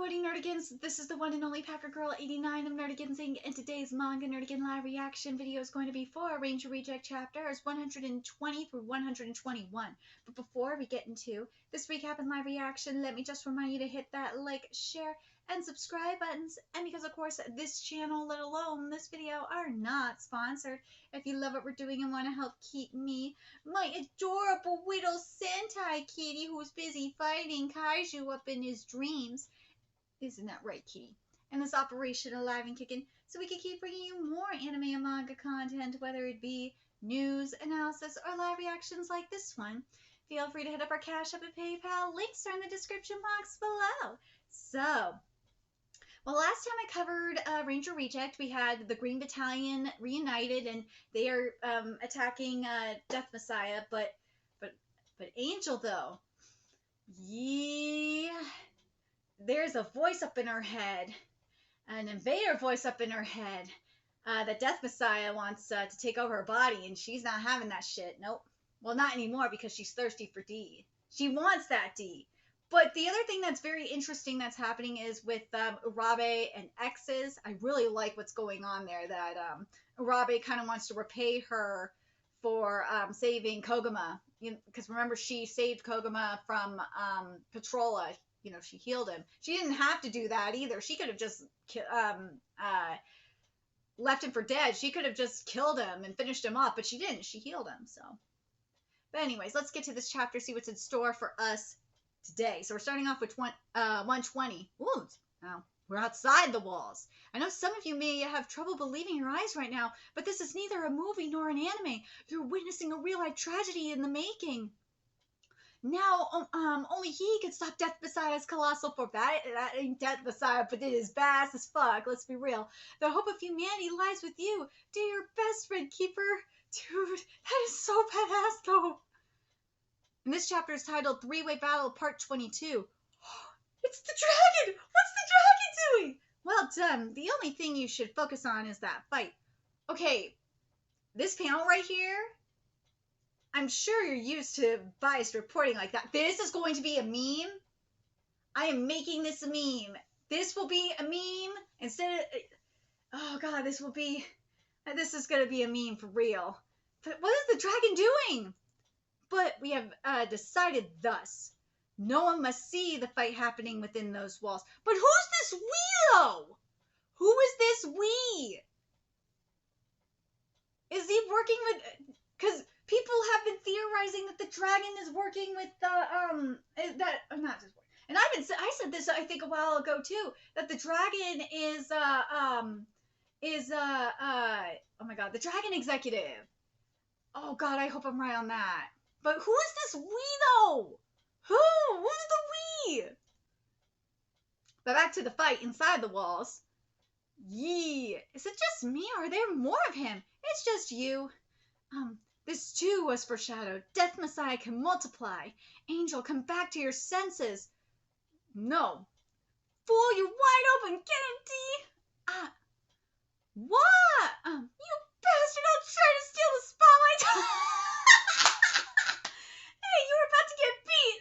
Upvoting Nerdigans, this is the one and only Packer Girl 89 of Nerdigansing, and today's Manga Nerdigan live reaction video is going to be for Ranger Reject chapters 120 through 121. But before we get into this recap and live reaction, let me just remind you to hit that like, share, and subscribe buttons. And because of course this channel, let alone this video, are not sponsored, if you love what we're doing and want to help keep me, my adorable little Sentai kitty who's busy fighting kaiju up in his dreams, isn't that right, kitty? And this operation alive and kicking, so we can keep bringing you more anime and manga content, whether it be news, analysis, or live reactions like this one. Feel free to hit up our Cash App and PayPal. Links are in the description box below. So, well, last time I covered Ranger Reject, we had the Green Battalion reunited, and they are attacking Death Messiah, but Angel, though, yeah, there's a voice up in her head, an invader voice up in her head, that Death Messiah wants to take over her body, and she's not having that shit. Nope. Well, not anymore, because she's thirsty for D. She wants that D. But the other thing that's very interesting that's happening is with Urabe and X's. I really like what's going on there, that Urabe kind of wants to repay her for saving Koguma. Because remember, she saved Koguma from Patrolla. You know, she healed him. She didn't have to do that either. She could have just left him for dead. She could have just killed him and finished him off, but she didn't. She healed him, so. But anyways, let's get to this chapter, see what's in store for us today. So we're starting off with 120. Ooh, now we're outside the walls. I know some of you may have trouble believing your eyes right now, but this is neither a movie nor an anime. You're witnessing a real-life tragedy in the making. Now, only he could stop Death Messiah's colossal force. That ain't Death Messiah, but it is badass as fuck, let's be real. The hope of humanity lies with you. Do your best, Red Keeper. Dude, that is so badass, though. And this chapter is titled Three-Way Battle Part 22. It's the dragon! What's the dragon doing? Well done. The only thing you should focus on is that fight. Okay, this panel right here, I'm sure you're used to biased reporting like that. This is going to be a meme. I am making this a meme. This will be a meme instead of... Oh, God, this is going to be a meme for real. But what is the dragon doing? But we have decided thus. No one must see the fight happening within those walls. But who's this we, though? Who is this we? Is he working with... Because people have been theorizing that the dragon is working with the... not just... And I said this, I think, a while ago, too. That the dragon is, oh my God, the dragon executive. Oh, God, I hope I'm right on that. But who is this we, though? Who? Who's the we? But back to the fight inside the walls. Yee. Is it just me, or are there more of him? It's just you. This too was foreshadowed. Death Messiah can multiply. Angel, come back to your senses. No. Fool, you're wide open. Get him, D. What? You bastard, don't try to steal the spotlight. Hey, you were about to get beat.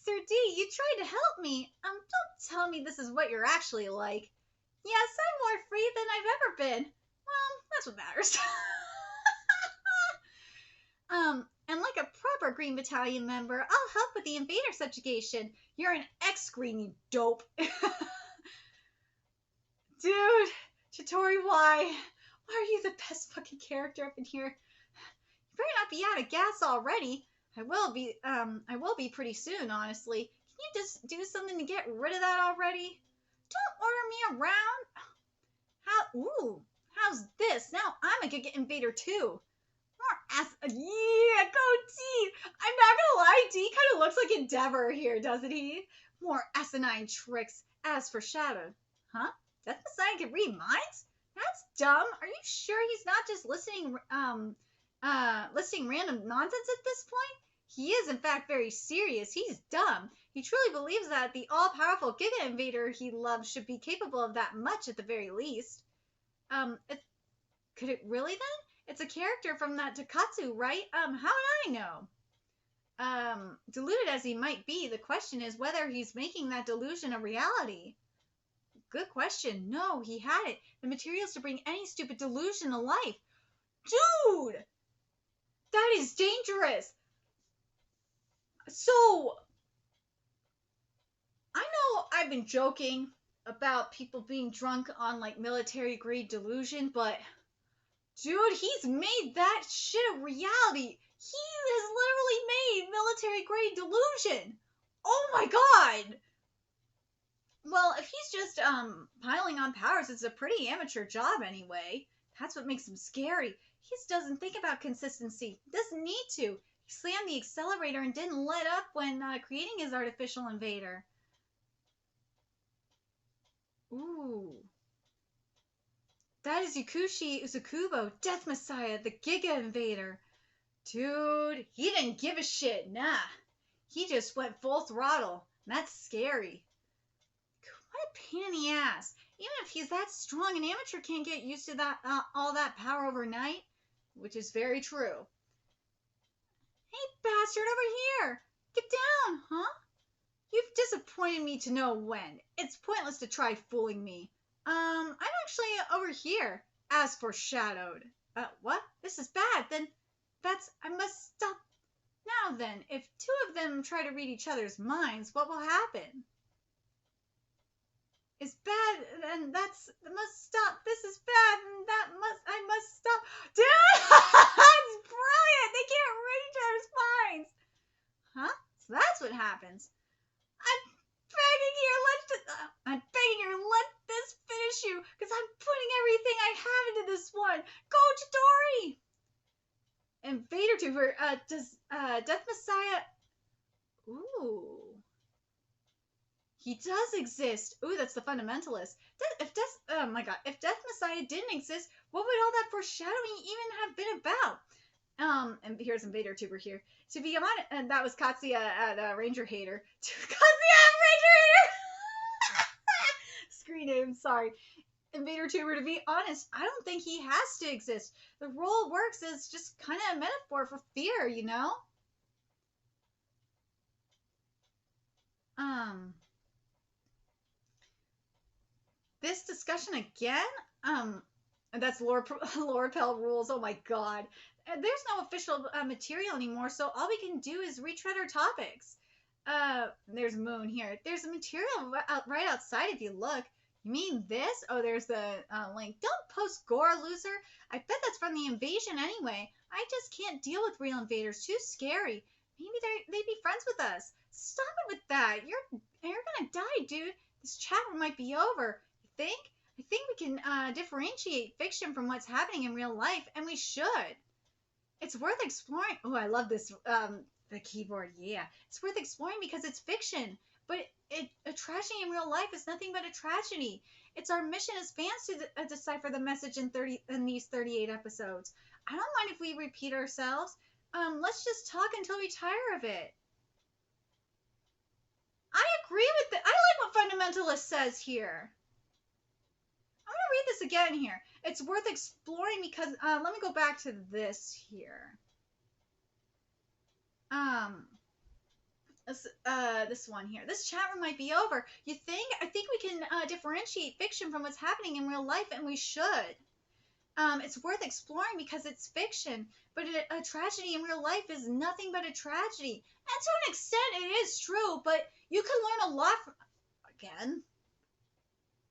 Sir D, you tried to help me. Don't tell me this is what you're actually like. Yes, I'm more free than I've ever been. Well, that's what matters. And like a proper Green Battalion member, I'll help with the invader subjugation. You're an ex-Green, you dope. Dude, Chitori, why are you the best fucking character up in here? You better not be out of gas already. I will be pretty soon, honestly. Can you just do something to get rid of that already? Don't order me around. How's this? Now I'm a good invader too. Yeah, go D. I'm not gonna lie, D kind of looks like Endeavor here, doesn't he? More asinine tricks. As for Shadow. Huh? Death Messiah can read minds? That's dumb. Are you sure he's not just listing random nonsense at this point? He is, in fact, very serious. He's dumb. He truly believes that the all-powerful Giga Invader he loves should be capable of that much at the very least. Could it really then? It's a character from that Takatsu, right? How would I know? Deluded as he might be, the question is whether he's making that delusion a reality. Good question. No, he had it. The materials to bring any stupid delusion to life. Dude! That is dangerous. So, I know I've been joking about people being drunk on like military grade delusion, but dude, he's made that shit a reality. He has literally made military grade delusion. Oh my god. Well, if he's just piling on powers, it's a pretty amateur job anyway. That's what makes him scary. He just doesn't think about consistency. He doesn't need to. He slammed the accelerator and didn't let up when creating his artificial invader. Ooh. That is Yakushi Usakubo, Death Messiah, the Giga Invader. Dude, he didn't give a shit, nah. He just went full throttle. That's scary. What a pain in the ass. Even if he's that strong, an amateur can't get used to that all that power overnight. Which is very true. Hey, bastard, over here. Get down, huh? You've disappointed me to no end. It's pointless to try fooling me. I'm actually over here, as foreshadowed. What? This is bad. Then I must stop. Now then, if two of them try to read each other's minds, what will happen? It's bad, and must stop. This is bad, and I must stop. Dude, that's brilliant. They can't read each other's minds. Huh? So that's what happens. I'm begging you, let this finish you, because I'm putting everything I have into this one. Go, Chidori! Invader Tuber, does, Death Messiah... Ooh. He does exist. Ooh, that's the fundamentalist. If Death Messiah didn't exist, what would all that foreshadowing even have been about? And here's Invader Tuber here. To be honest, and that was Katsuya, the Ranger Hater. Katsuya, Ranger Hater! Screen name, sorry. Invader Tuber, to be honest, I don't think he has to exist. The role works as just kind of a metaphor for fear, you know? This discussion again? And that's Laura Pell rules. Oh my god. There's no official material anymore, so all we can do is retread our topics. There's Moon here. There's a material right outside if you look. You mean this? Oh, there's the link. Don't post gore, loser. I bet that's from the invasion anyway. I just can't deal with real invaders. Too scary. Maybe they'd be friends with us. Stop it with that. You're gonna die, dude. This chat room might be over. You think? I think we can differentiate fiction from what's happening in real life, and we should. It's worth exploring. Oh, I love this. The keyboard, yeah. It's worth exploring because it's fiction. But a tragedy in real life is nothing but a tragedy. It's our mission as fans to decipher the message in these 38 episodes. I don't mind if we repeat ourselves. Let's just talk until we tire of it. I agree with it. I like what Fundamentalist says here. I'm going to read this again here. It's worth exploring because, let me go back to this here. This one here. This chat room might be over. You think? I think we can differentiate fiction from what's happening in real life, and we should. It's worth exploring because it's fiction, but a tragedy in real life is nothing but a tragedy. And to an extent, it is true, but you can learn a lot from... Again?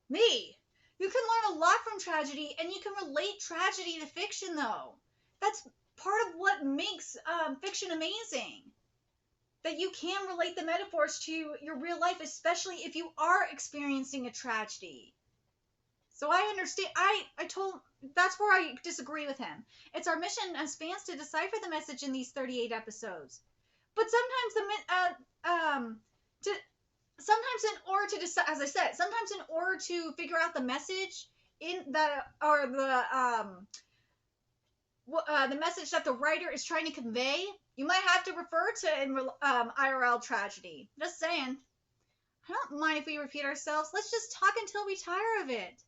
Me! You can learn a lot from tragedy, and you can relate tragedy to fiction, though. That's part of what makes fiction amazing. That you can relate the metaphors to your real life, especially if you are experiencing a tragedy. So I understand. That's where I disagree with him. It's our mission as fans to decipher the message in these 38 episodes. But sometimes sometimes in order to decide, as I said, sometimes in order to figure out the message the message that the writer is trying to convey, you might have to refer to IRL tragedy. Just saying. I don't mind if we repeat ourselves. Let's just talk until we tire of it.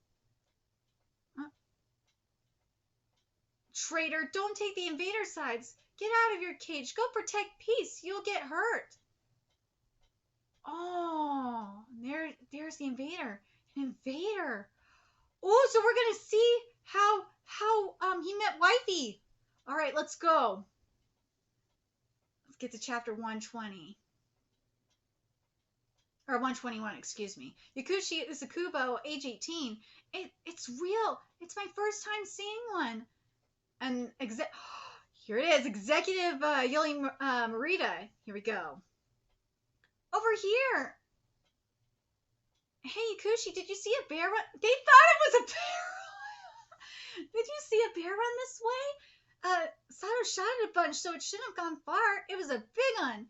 Traitor, don't take the invader sides. Get out of your cage. Go protect peace. You'll get hurt. Oh, there's the invader. An invader. Oh, so we're gonna see how he met Wifey. All right, let's go. Let's get to chapter 120. Or 121, excuse me. Yakushi Usakubo, age 18. It's real. It's my first time seeing one. And here it is, Executive Yulimerida. Here we go. Over here. Hey, Yakushi, did you see a bear run? They thought it was a bear. Did you see a bear run this way? Sato shot it a bunch, so it shouldn't have gone far. It was a big one.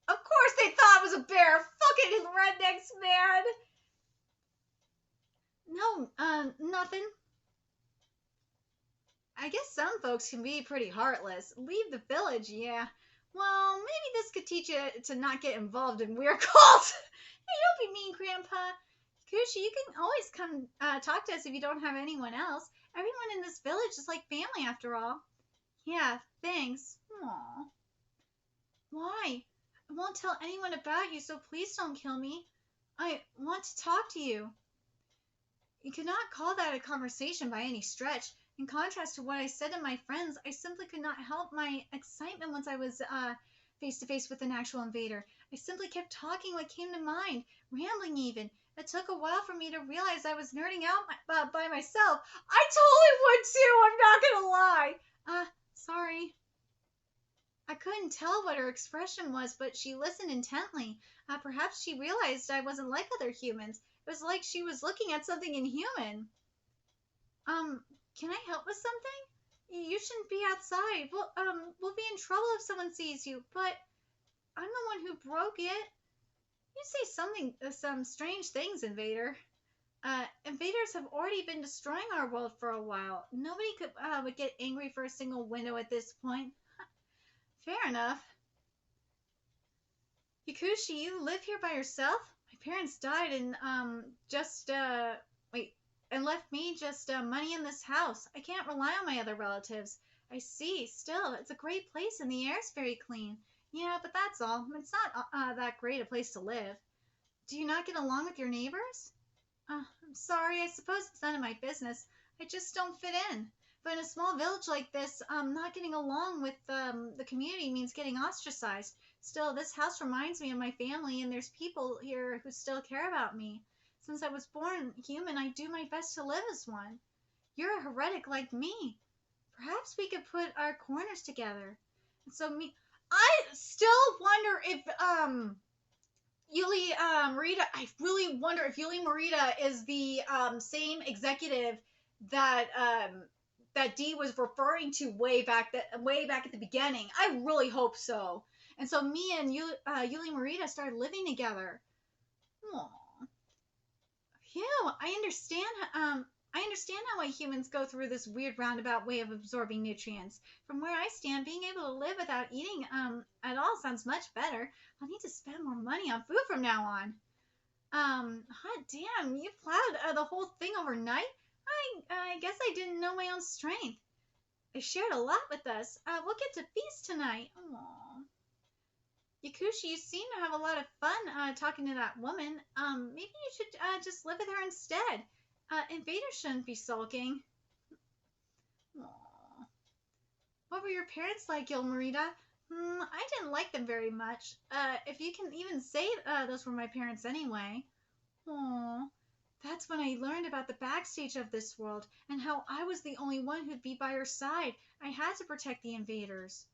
Of course they thought it was a bear. Fucking rednecks, man. No, nothing. I guess some folks can be pretty heartless. Leave the village, yeah. Well, maybe this could teach you to not get involved in weird cults. Hey, don't be mean, Grandpa. Yakushi, you can always come talk to us if you don't have anyone else. Everyone in this village is like family, after all. Yeah, thanks. Aww. Why? I won't tell anyone about you, so please don't kill me. I want to talk to you. You could not call that a conversation by any stretch. In contrast to what I said to my friends, I simply could not help my excitement once I was face to face with an actual invader. I simply kept talking what came to mind, rambling even. It took a while for me to realize I was nerding out by myself. I totally would too, I'm not gonna lie. Sorry. I couldn't tell what her expression was, but she listened intently. Perhaps she realized I wasn't like other humans. It was like she was looking at something inhuman. Can I help with something? You shouldn't be outside. We'll be in trouble if someone sees you, but I'm the one who broke it. You say some strange things, Invader. Invaders have already been destroying our world for a while. Nobody would get angry for a single window at this point. Fair enough. Yakushi, you live here by yourself? My parents died and and left me just money in this house. I can't rely on my other relatives. I see. Still, it's a great place and the air's very clean. Yeah, but that's all. It's not that great a place to live. Do you not get along with your neighbors? I'm sorry. I suppose it's none of my business. I just don't fit in. But in a small village like this, not getting along with the community means getting ostracized. Still, this house reminds me of my family, and there's people here who still care about me. Since I was born human, I do my best to live as one. You're a heretic like me. Perhaps we could put our corners together. And so I still wonder if Yulimerida. I really wonder if Yulimerida is the same executive that that Dee was referring to way back at the beginning. I really hope so. And so me and Yulimerida started living together. Aww. Phew, I understand how humans go through this weird roundabout way of absorbing nutrients. From where I stand, being able to live without eating at all sounds much better. I'll need to spend more money on food from now on. Hot damn, you plowed the whole thing overnight? I guess I didn't know my own strength. They shared a lot with us. We'll get to feast tonight. Aww. Yakushi, you seem to have a lot of fun talking to that woman. Maybe you should just live with her instead. Invaders shouldn't be sulking. Aww. What were your parents like, Yulimerida? I didn't like them very much. If you can even say those were my parents anyway. Aww. That's when I learned about the backstage of this world and how I was the only one who'd be by her side. I had to protect the invaders.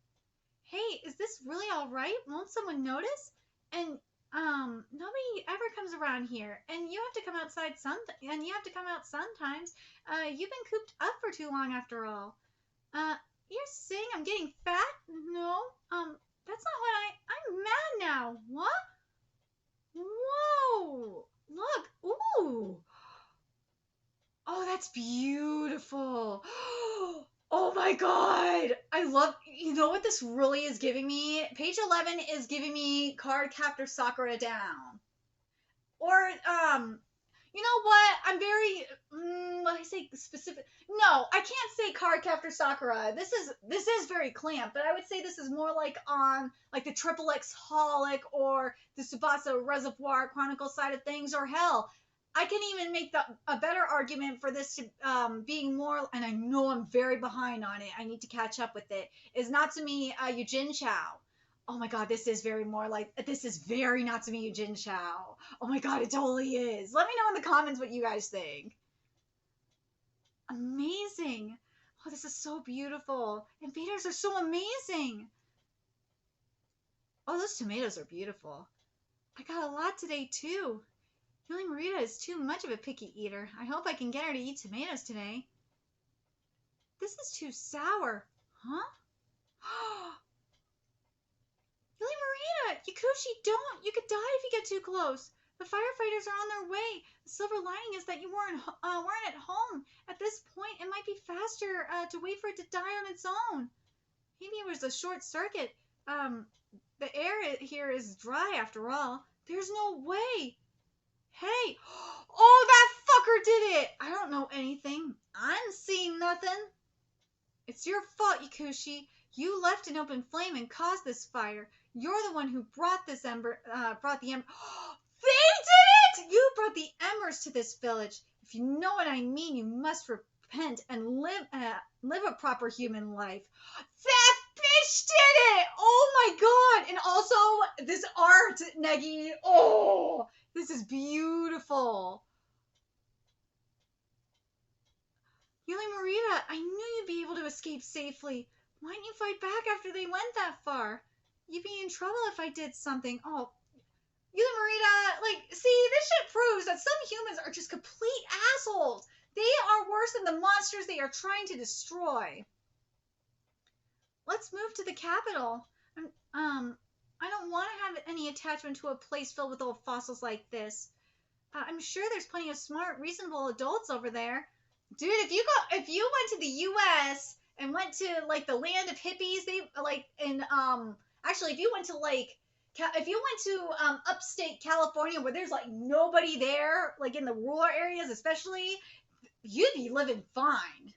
Hey, is this really all right? Won't someone notice? And nobody ever comes around here, and you have to come outside sometimes. You've been cooped up for too long after all. You're saying I'm getting fat? No, that's not what I'm mad now. What? Whoa! Look, ooh. Oh, that's beautiful. Oh my god. You know what this really is giving me? Page 11 is giving me Card Captor Sakura down. Or, You know what? I'm very, what I say specific. No, I can't say Cardcaptor Sakura. This is very clamp, but I would say this is more like on like the Triple X Holic or the Tsubasa Reservoir Chronicle side of things, or hell, I can even make a better argument for this to being more. And I know I'm very behind on it. I need to catch up with it. Is Natsumi Yujin Chao? Oh my god, this is very Natsumi Yujin Chao. Oh my god, it totally is. Let me know in the comments what you guys think. Amazing. Oh, this is so beautiful. Invaders are so amazing. Oh, those tomatoes are beautiful. I got a lot today, too. YULIMERIDA is too much of a picky eater. I hope I can get her to eat tomatoes today. This is too sour. Huh? YULIMERIDA! Yakushi, don't! You could die if you get too close. The firefighters are on their way. The silver lining is that you weren't at home. At this point, it might be faster to wait for it to die on its own. Maybe it was a short circuit. The air here is dry after all. There's no way. Hey! Oh, that fucker did it! I don't know anything. I'm seeing nothing. It's your fault, Yakushi. You left an open flame and caused this fire. You're the one who brought the ember. They did it! You brought the embers to this village. If you know what I mean, you must repent and live a proper human life. That bitch did it! Oh my god! And also, this art, Negi. Oh, this is beautiful. YULIMERIDA, I knew you'd be able to escape safely. Why didn't you fight back after they went that far? You'd be in trouble if I did something. Oh, YULIMERIDA, see, this shit proves that some humans are just complete assholes. They are worse than the monsters they are trying to destroy. Let's move to the capital. I don't want to have any attachment to a place filled with old fossils like this. I'm sure there's plenty of smart, reasonable adults over there. Dude, if you went to the U.S. and went to like the land of hippies, actually, if you went to upstate California where there's like nobody there, like in the rural areas especially, you'd be living fine.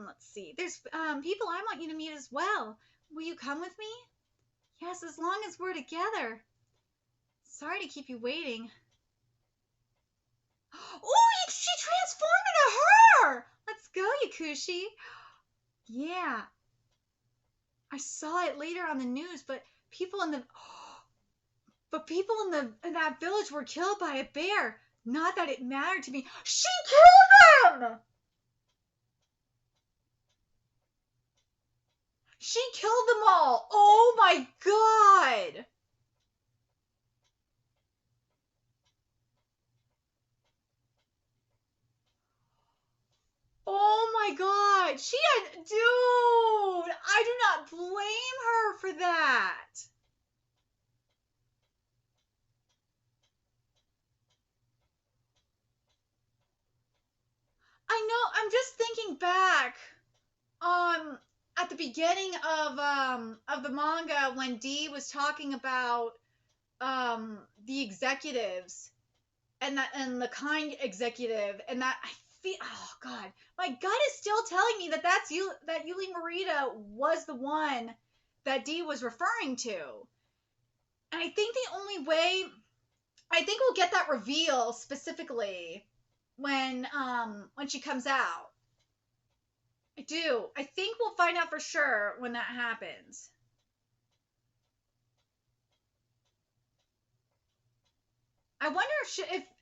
Let's see. There's people I want you to meet as well. Will you come with me? Yes, as long as we're together. Sorry to keep you waiting. Oh, she transformed into her! Let's go, Yakushi. Yeah. I saw it later on the news, but people in that village were killed by a bear. Not that it mattered to me. She killed them! She killed them all. Oh my god. Oh my god. Dude, I do not blame her for that. I know, I'm just thinking back. At the beginning of the manga when Dee was talking about the executives and the kind executive and that I feel, oh god, my gut is still telling me that that YULIMERIDA was the one that Dee was referring to. And I think we'll get that reveal specifically when she comes out. I do. I think we'll find out for sure when that happens. I wonder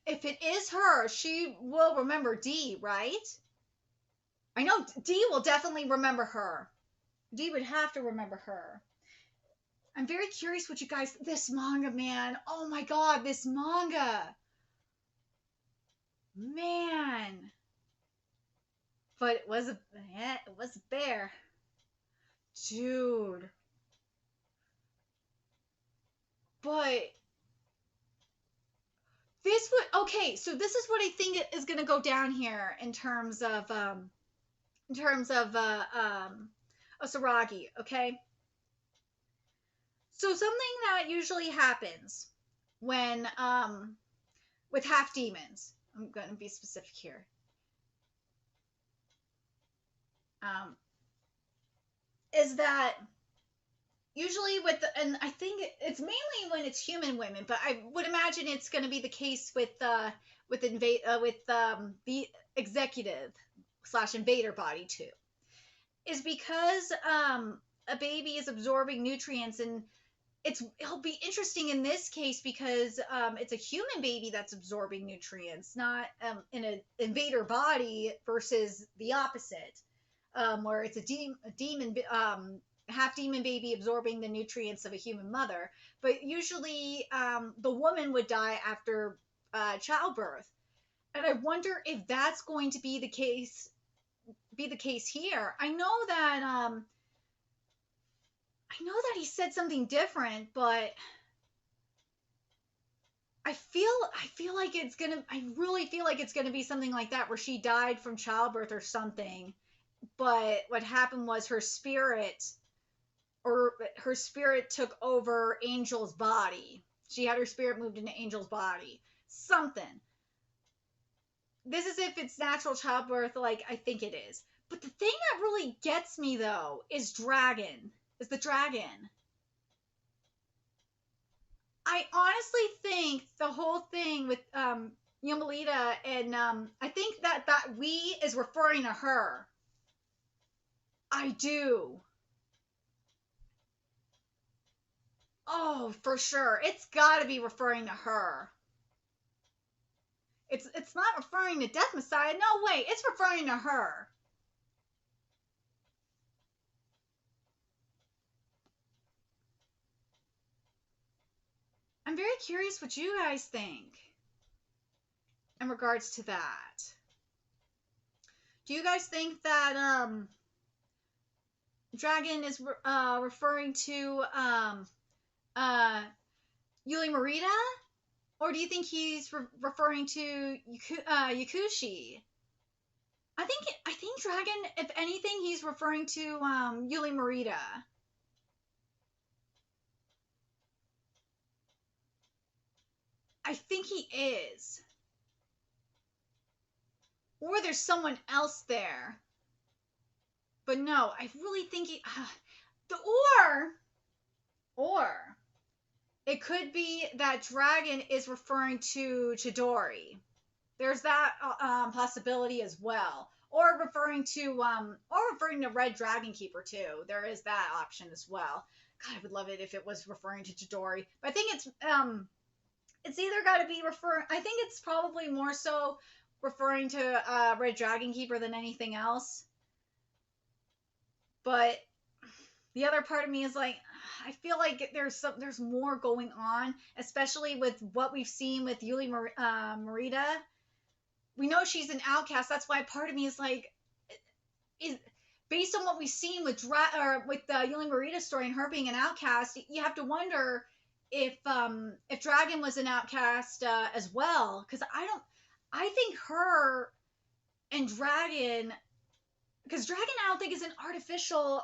if it is her, she will remember Dee, right? I know Dee will definitely remember her. Dee would have to remember her. I'm very curious what you guys. This manga, man. Oh my god, this manga. Man. But it was a bear. Dude. But okay, so this is what I think is going to go down here in terms of Osaragi, okay? So something that usually happens when with half demons. I'm going to be specific here. Is that usually and I think it's mainly when it's human women, but I would imagine it's going to be the case with the executive / invader body too, is because a baby is absorbing nutrients, and it'll be interesting in this case because it's a human baby that's absorbing nutrients, not in an invader body versus the opposite, where it's a demon half demon baby absorbing the nutrients of a human mother. But usually the woman would die after childbirth, and I wonder if that's going to be the case here. I know that he said something different, but I really feel like it's gonna be something like that, where she died from childbirth or something, but what happened was her spirit took over Angel's body. She had her spirit moved into Angel's body. Something. This is if it's natural childbirth, like I think it is. But the thing that really gets me though is the dragon. I honestly think the whole thing with YULIMERIDA, and I think that we is referring to her. I do. Oh, for sure. It's got to be referring to her. It's not referring to Death Messiah. No way. It's referring to her. I'm very curious what you guys think in regards to that. Do you guys think that Dragon is referring to YULIMERIDA? Or do you think he's referring to YAKUSHI? I think Dragon, if anything, he's referring to YULIMERIDA. I think he is. Or there's someone else there. But no, I really think he... Or it could be that Dragon is referring to Chidori. There's that possibility as well. Or referring to Red Dragon Keeper too. There is that option as well. God, I would love it if it was referring to Chidori. But I think it's either got to be referring... I think it's probably more so referring to Red Dragon Keeper than anything else. But the other part of me is like, I feel like there's more going on, especially with what we've seen with YULIMERIDA. We know she's an outcast. That's why part of me is like, based on what we've seen with the YULIMERIDA story and her being an outcast, you have to wonder if Dragon was an outcast as well. Because I think her and Dragon, because Dragon I don't think is an artificial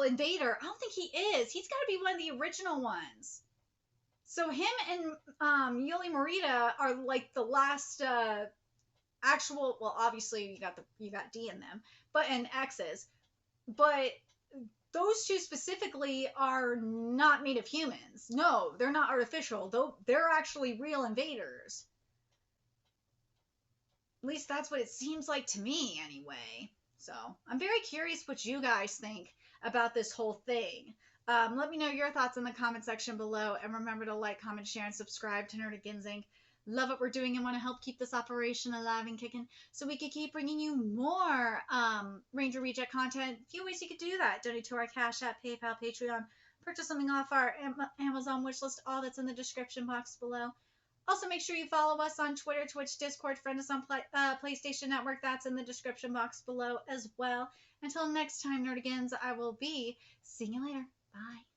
invader. I don't think he is. He's got to be one of the original ones. So him and YULIMERIDA are like the last actual. Well, obviously you got D in them, and X's, but those two specifically are not made of humans. No, they're not artificial. Though they're actually real invaders. At least that's what it seems like to me, anyway. So I'm very curious what you guys think about this whole thing. Let me know your thoughts in the comment section below, and remember to like, comment, share, and subscribe to Nerd Ginseng. Love what we're doing and want to help keep this operation alive and kicking so we can keep bringing you more Ranger Reject content. A few ways you could do that: donate to our Cash App, PayPal, Patreon, purchase something off our Amazon wishlist. All that's in the description box below. Also, make sure you follow us on Twitter, Twitch, Discord, friend us on PlayStation Network. That's in the description box below as well. Until next time, Nerdigans, I will be seeing you later. Bye.